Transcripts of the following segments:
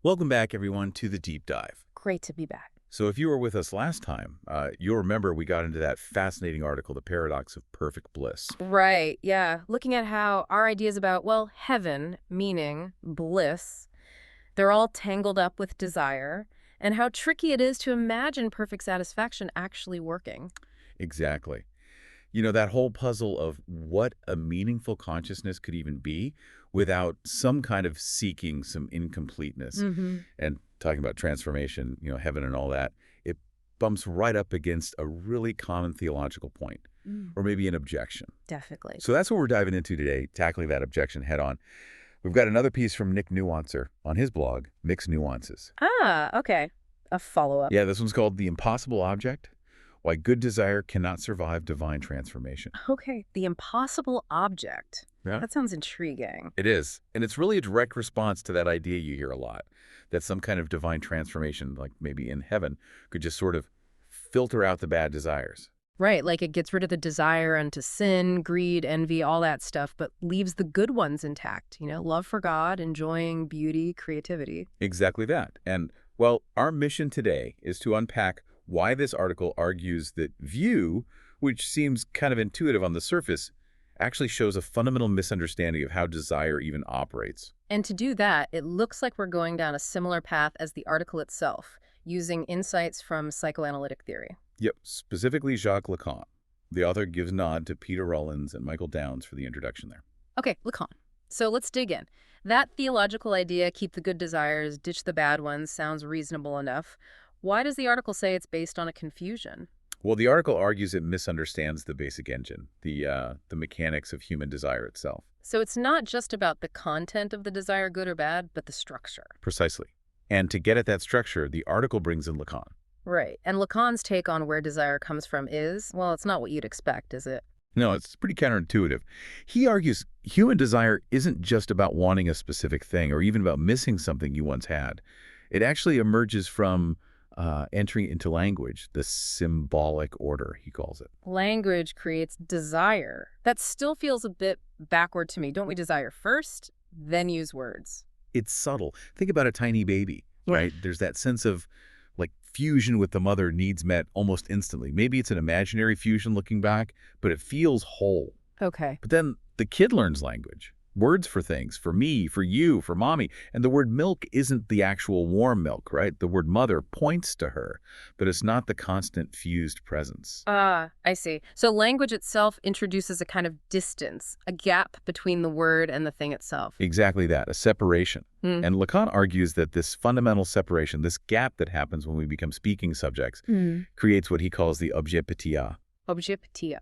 Welcome back, everyone, to the deep dive. Great to be back. So if you were with us last time, you'll remember we got into that fascinating article, The Paradox of Perfect Bliss. Right, yeah. Looking at how our ideas about, well, heaven, meaning bliss, they're all tangled up with desire, and how tricky it is to imagine perfect satisfaction actually working. Exactly. You know, that whole puzzle of what a meaningful consciousness could even be without some kind of seeking some incompleteness. Mm-hmm. And talking about transformation, heaven and all that, it bumps right up against a really common theological point, Mm. or maybe an objection. Definitely. So that's what we're diving into today, tackling that objection head on. We've got another piece from Nick Nuancer on his blog, Mixed Nuances. Ah, okay. A follow-up. Yeah, this one's called The Impossible Object, Why Good Desire Cannot Survive Divine Transformation. Okay, the impossible object. Yeah. That sounds intriguing. It is. And it's really a direct response to that idea you hear a lot, that some kind of divine transformation, like maybe in heaven, could just sort of filter out the bad desires. Right, like it gets rid of the desire unto sin, greed, envy, all that stuff, but leaves the good ones intact, love for God, enjoying beauty, creativity. Exactly that. And, well, our mission today is to unpack why this article argues that view, which seems kind of intuitive on the surface, actually shows a fundamental misunderstanding of how desire even operates. And to do that, it looks like we're going down a similar path as the article itself, using insights from psychoanalytic theory. Yep, specifically Jacques Lacan. The author gives nod to Peter Rollins and Michael Downs for the introduction there. Okay, Lacan. So let's dig in. That theological idea, keep the good desires, ditch the bad ones, sounds reasonable enough. Why does the article say it's based on a confusion? Well, the article argues it misunderstands the basic engine, the mechanics of human desire itself. So it's not just about the content of the desire, good or bad, but the structure. Precisely. And to get at that structure, the article brings in Lacan. Right. And Lacan's take on where desire comes from is, well, it's not what you'd expect, is it? No, it's pretty counterintuitive. He argues human desire isn't just about wanting a specific thing or even about missing something you once had. It actually emerges from entering into language, the symbolic order, he calls it. Language creates desire. That still feels a bit backward to me. Don't we desire first, then use words? It's subtle. Think about a tiny baby, Yeah. right? There's that sense of like fusion with the mother, needs met almost instantly. Maybe it's an imaginary fusion looking back, but it feels whole. Okay. But then the kid learns language, words for things, for me, for you, for mommy. And the word milk isn't the actual warm milk, right? The word mother points to her, but it's not the constant fused presence. Ah, I see. So language itself introduces a kind of distance, a gap between the word and the thing itself. Exactly that, a separation. Mm. And Lacan argues that this fundamental separation, this gap that happens when we become speaking subjects, creates what he calls the objet-patia. Objet-patia.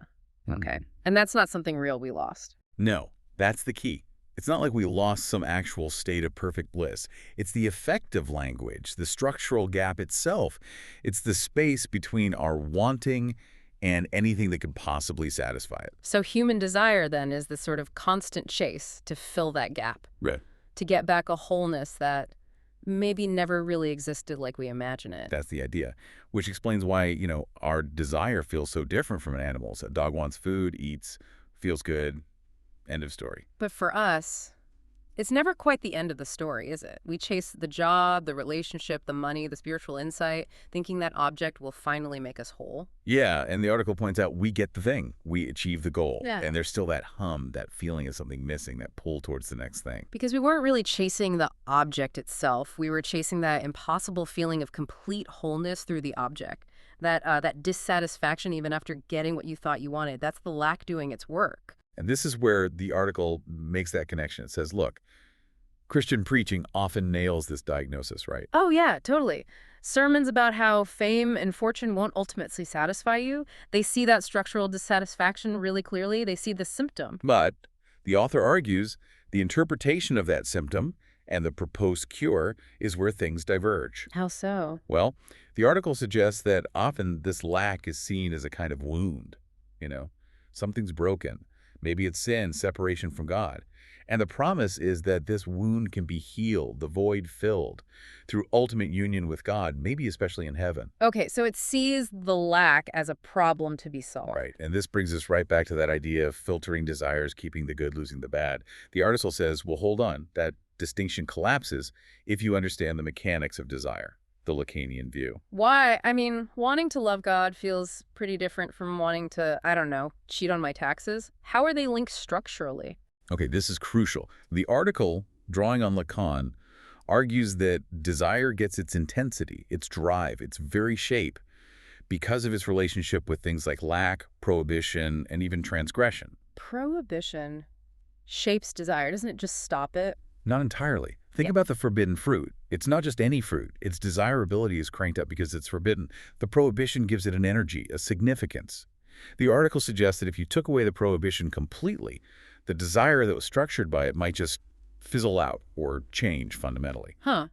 Okay. And that's not something real we lost. No, that's the key. It's not like we lost some actual state of perfect bliss. It's the effect of language, the structural gap itself. It's the space between our wanting and anything that could possibly satisfy it. So human desire, then, is this sort of constant chase to fill that gap, Right. to get back a wholeness that maybe never really existed like we imagine it. That's the idea, which explains why, our desire feels so different from an animal's. A dog wants food, eats, feels good, end of story. But for us, it's never quite the end of the story, is it? We chase the job, the relationship, the money, the spiritual insight, thinking that object will finally make us whole. Yeah, and the article points out we get the thing. We achieve the goal. Yeah. And there's still that hum, that feeling of something missing, that pull towards the next thing. Because we weren't really chasing the object itself. We were chasing that impossible feeling of complete wholeness through the object. That dissatisfaction even after getting what you thought you wanted. That's the lack doing its work. And this is where the article makes that connection. It says, look, Christian preaching often nails this diagnosis, right? Oh, yeah, totally. Sermons about how fame and fortune won't ultimately satisfy you. They see that structural dissatisfaction really clearly. They see the symptom. But the author argues the interpretation of that symptom and the proposed cure is where things diverge. How so? Well, the article suggests that often this lack is seen as a kind of wound. Something's broken. Maybe it's sin, separation from God. And the promise is that this wound can be healed, the void filled, through ultimate union with God, maybe especially in heaven. Okay, so it sees the lack as a problem to be solved. Right, and this brings us right back to that idea of filtering desires, keeping the good, losing the bad. The article says, well, hold on, that distinction collapses if you understand the mechanics of desire, the Lacanian view. Why? I mean, wanting to love God feels pretty different from wanting to, I don't know, cheat on my taxes. How are they linked structurally? Okay, this is crucial. The article, drawing on Lacan, argues that desire gets its intensity, its drive, its very shape, because of its relationship with things like lack, prohibition, and even transgression. Prohibition shapes desire. Doesn't it just stop it? Not entirely. Think Yeah. about the forbidden fruit. It's not just any fruit. Its desirability is cranked up because it's forbidden. The prohibition gives it an energy, a significance. The article suggests that if you took away the prohibition completely, the desire that was structured by it might just fizzle out or change fundamentally. Huh.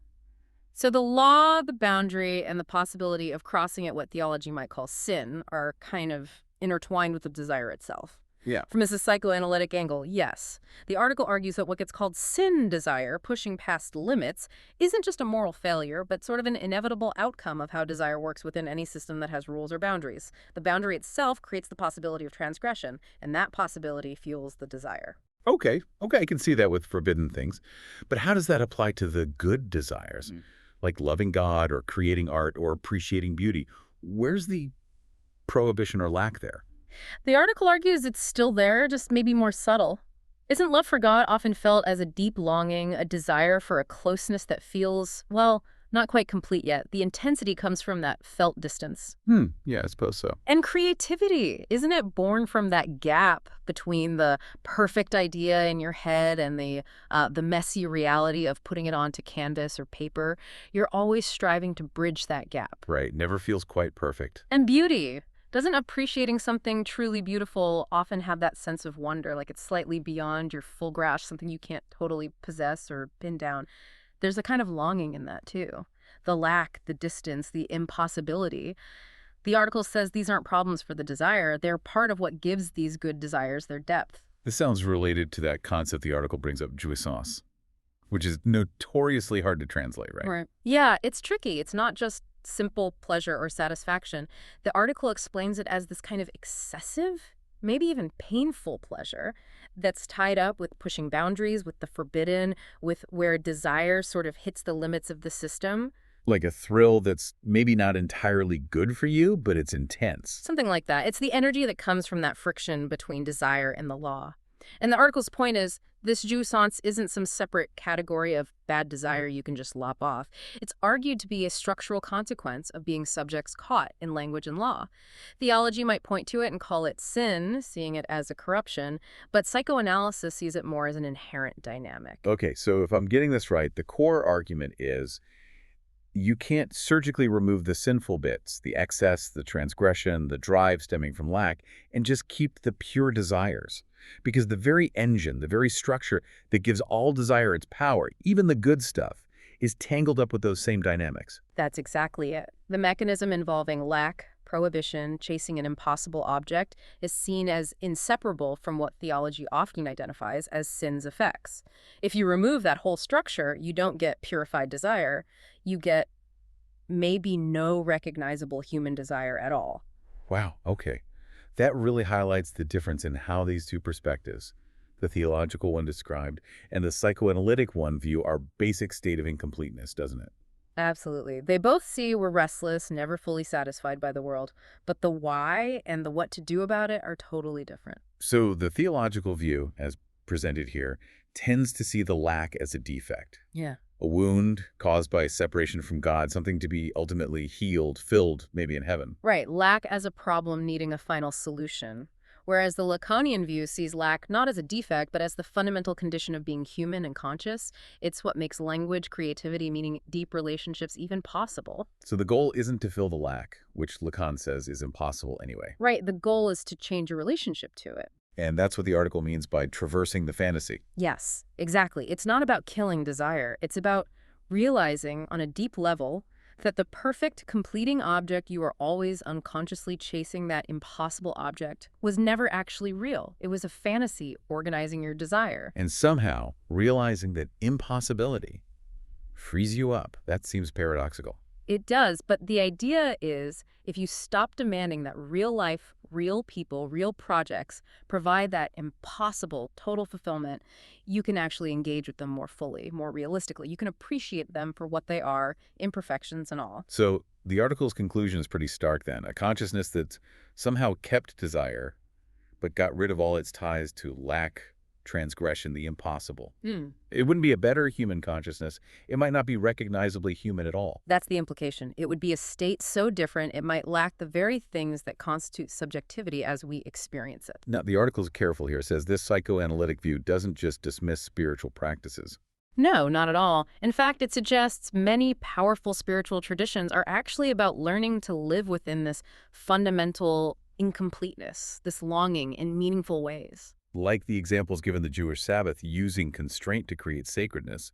So the law, the boundary, and the possibility of crossing at what theology might call sin are kind of intertwined with the desire itself. Yeah. From a psychoanalytic angle, yes. The article argues that what gets called sin desire, pushing past limits, isn't just a moral failure, but sort of an inevitable outcome of how desire works within any system that has rules or boundaries. The boundary itself creates the possibility of transgression, and that possibility fuels the desire. Okay, I can see that with forbidden things. But how does that apply to the good desires, like loving God or creating art or appreciating beauty? Where's the prohibition or lack there? The article argues it's still there, just maybe more subtle. Isn't love for God often felt as a deep longing, a desire for a closeness that feels, well, not quite complete yet? The intensity comes from that felt distance. Yeah, I suppose so. And creativity, isn't it born from that gap between the perfect idea in your head and the messy reality of putting it onto canvas or paper? You're always striving to bridge that gap. Right, never feels quite perfect. And beauty. Doesn't appreciating something truly beautiful often have that sense of wonder, like it's slightly beyond your full grasp, something you can't totally possess or pin down? There's a kind of longing in that, too. The lack, the distance, the impossibility. The article says these aren't problems for the desire. They're part of what gives these good desires their depth. This sounds related to that concept the article brings up, jouissance, which is notoriously hard to translate, right? Right. Yeah, it's tricky. It's not just simple pleasure or satisfaction. The article explains it as this kind of excessive, maybe even painful pleasure that's tied up with pushing boundaries, with the forbidden, with where desire sort of hits the limits of the system. Like a thrill that's maybe not entirely good for you, but it's intense. Something like that. It's the energy that comes from that friction between desire and the law. And the article's point is, this jouissance isn't some separate category of bad desire you can just lop off. It's argued to be a structural consequence of being subjects caught in language and law. Theology might point to it and call it sin, seeing it as a corruption, but psychoanalysis sees it more as an inherent dynamic. Okay, so if I'm getting this right, the core argument is you can't surgically remove the sinful bits, the excess, the transgression, the drive stemming from lack, and just keep the pure desires. Because the very engine, the very structure that gives all desire its power, even the good stuff, is tangled up with those same dynamics. That's exactly it. The mechanism involving lack, prohibition, chasing an impossible object is seen as inseparable from what theology often identifies as sin's effects. If you remove that whole structure, you don't get purified desire. You get maybe no recognizable human desire at all. Wow, okay. That really highlights the difference in how these two perspectives, the theological one described and the psychoanalytic one, view our basic state of incompleteness, doesn't it? Absolutely. They both see we're restless, never fully satisfied by the world, but the why and the what to do about it are totally different. So the theological view, as presented here, tends to see the lack as a defect, Yeah. a wound caused by separation from God, something to be ultimately healed, filled, maybe in heaven. Right, lack as a problem needing a final solution. Whereas the Lacanian view sees lack not as a defect, but as the fundamental condition of being human and conscious. It's what makes language, creativity, meaning deep relationships even possible. So the goal isn't to fill the lack, which Lacan says is impossible anyway. Right, the goal is to change your relationship to it. And that's what the article means by traversing the fantasy. Yes, exactly. It's not about killing desire. It's about realizing on a deep level that the perfect, completing object you are always unconsciously chasing, that impossible object, was never actually real. It was a fantasy organizing your desire. And somehow, realizing that impossibility frees you up. That seems paradoxical. It does, but the idea is if you stop demanding that real life, real people, real projects provide that impossible total fulfillment, you can actually engage with them more fully, more realistically. You can appreciate them for what they are, imperfections and all. So the article's conclusion is pretty stark then. A consciousness that's somehow kept desire, but got rid of all its ties to lack, transgression, the impossible. Hmm. It wouldn't be a better human consciousness. It might not be recognizably human at all. That's the implication. It would be a state so different it might lack the very things that constitute subjectivity as we experience it. Now, the article's careful here. It says this psychoanalytic view doesn't just dismiss spiritual practices. No, not at all. In fact, it suggests many powerful spiritual traditions are actually about learning to live within this fundamental incompleteness, this longing in meaningful ways. Like the examples given the Jewish Sabbath using constraint to create sacredness,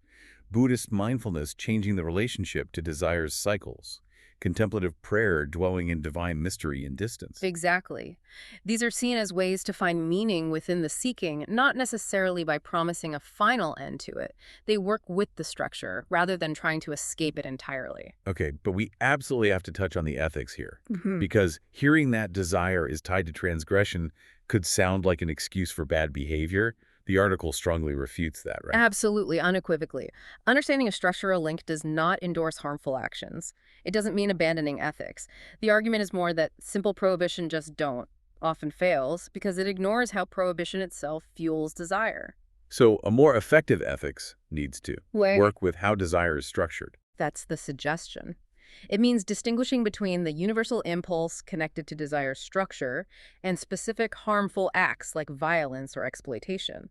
Buddhist mindfulness changing the relationship to desire's cycles, contemplative prayer dwelling in divine mystery and distance. Exactly. These are seen as ways to find meaning within the seeking, not necessarily by promising a final end to it. They work with the structure rather than trying to escape it entirely. Okay, but we absolutely have to touch on the ethics here, Mhm. because hearing that desire is tied to transgression could sound like an excuse for bad behavior. The article strongly refutes that, right? Absolutely, unequivocally. Understanding a structural link does not endorse harmful actions. It doesn't mean abandoning ethics. The argument is more that simple prohibition just don't, often fails, because it ignores how prohibition itself fuels desire. So a more effective ethics needs to Where work with how desire is structured. That's the suggestion. It means distinguishing between the universal impulse connected to desire structure and specific harmful acts like violence or exploitation.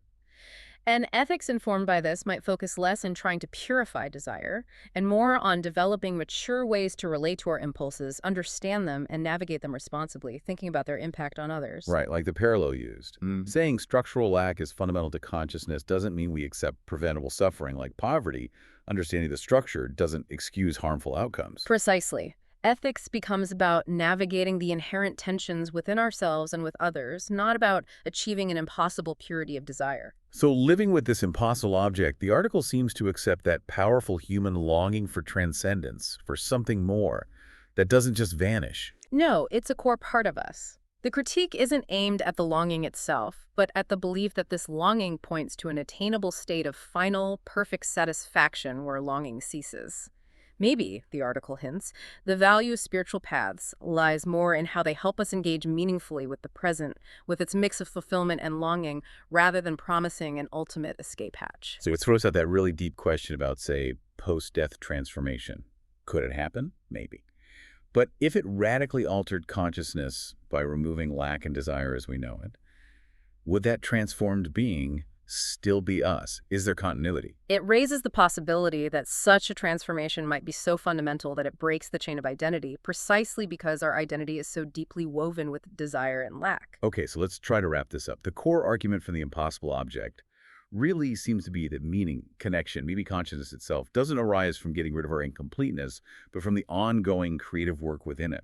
And ethics informed by this might focus less on trying to purify desire and more on developing mature ways to relate to our impulses, understand them, and navigate them responsibly, thinking about their impact on others. Right, like the parallel used. Saying structural lack is fundamental to consciousness doesn't mean we accept preventable suffering like poverty. Understanding the structure doesn't excuse harmful outcomes. Precisely. Ethics becomes about navigating the inherent tensions within ourselves and with others, not about achieving an impossible purity of desire. So living with this impossible object, the article seems to accept that powerful human longing for transcendence, for something more, that doesn't just vanish. No, it's a core part of us. The critique isn't aimed at the longing itself, but at the belief that this longing points to an attainable state of final, perfect satisfaction where longing ceases. Maybe, the article hints, the value of spiritual paths lies more in how they help us engage meaningfully with the present, with its mix of fulfillment and longing, rather than promising an ultimate escape hatch. So it throws out that really deep question about, say, post-death transformation. Could it happen? Maybe. But if it radically altered consciousness by removing lack and desire as we know it, would that transformed being still be us? Is there continuity? It raises the possibility that such a transformation might be so fundamental that it breaks the chain of identity, precisely because our identity is so deeply woven with desire and lack. Okay, so let's try to wrap this up. The core argument for the impossible object really seems to be that meaning, connection, maybe consciousness itself, doesn't arise from getting rid of our incompleteness, but from the ongoing creative work within it.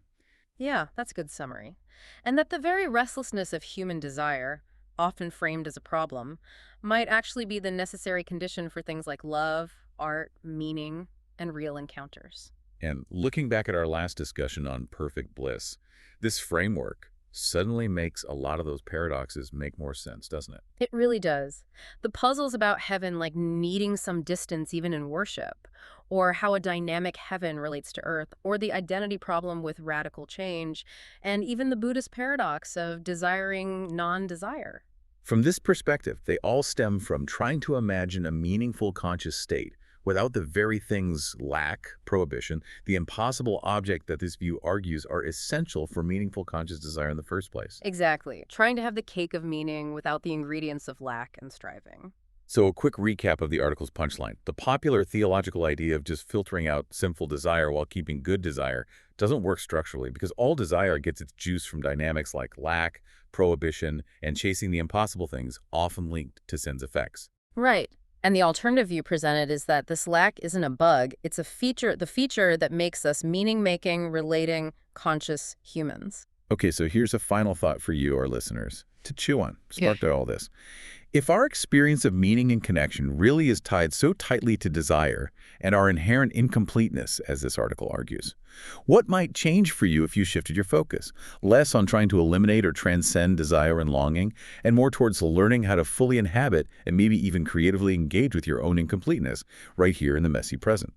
Yeah, that's a good summary. And that the very restlessness of human desire, often framed as a problem, might actually be the necessary condition for things like love, art, meaning, and real encounters. And looking back at our last discussion on perfect bliss, this framework suddenly makes a lot of those paradoxes make more sense, doesn't it? It really does. The puzzles about heaven like needing some distance even in worship, or how a dynamic heaven relates to earth, or the identity problem with radical change, and even the Buddhist paradox of desiring non-desire. From this perspective, they all stem from trying to imagine a meaningful conscious state without the very things lack, prohibition, the impossible object that this view argues are essential for meaningful conscious desire in the first place. Exactly. Trying to have the cake of meaning without the ingredients of lack and striving. So a quick recap of the article's punchline. The popular theological idea of just filtering out sinful desire while keeping good desire doesn't work structurally because all desire gets its juice from dynamics like lack, prohibition, and chasing the impossible things often linked to sin's effects. Right. And the alternative view presented is that this lack isn't a bug, it's a feature, the feature that makes us meaning-making, relating, conscious humans. Okay, so here's a final thought for you, our listeners, to chew on, sparked out all this. If our experience of meaning and connection really is tied so tightly to desire and our inherent incompleteness, as this article argues, what might change for you if you shifted your focus, less on trying to eliminate or transcend desire and longing, and more towards learning how to fully inhabit and maybe even creatively engage with your own incompleteness right here in the messy present?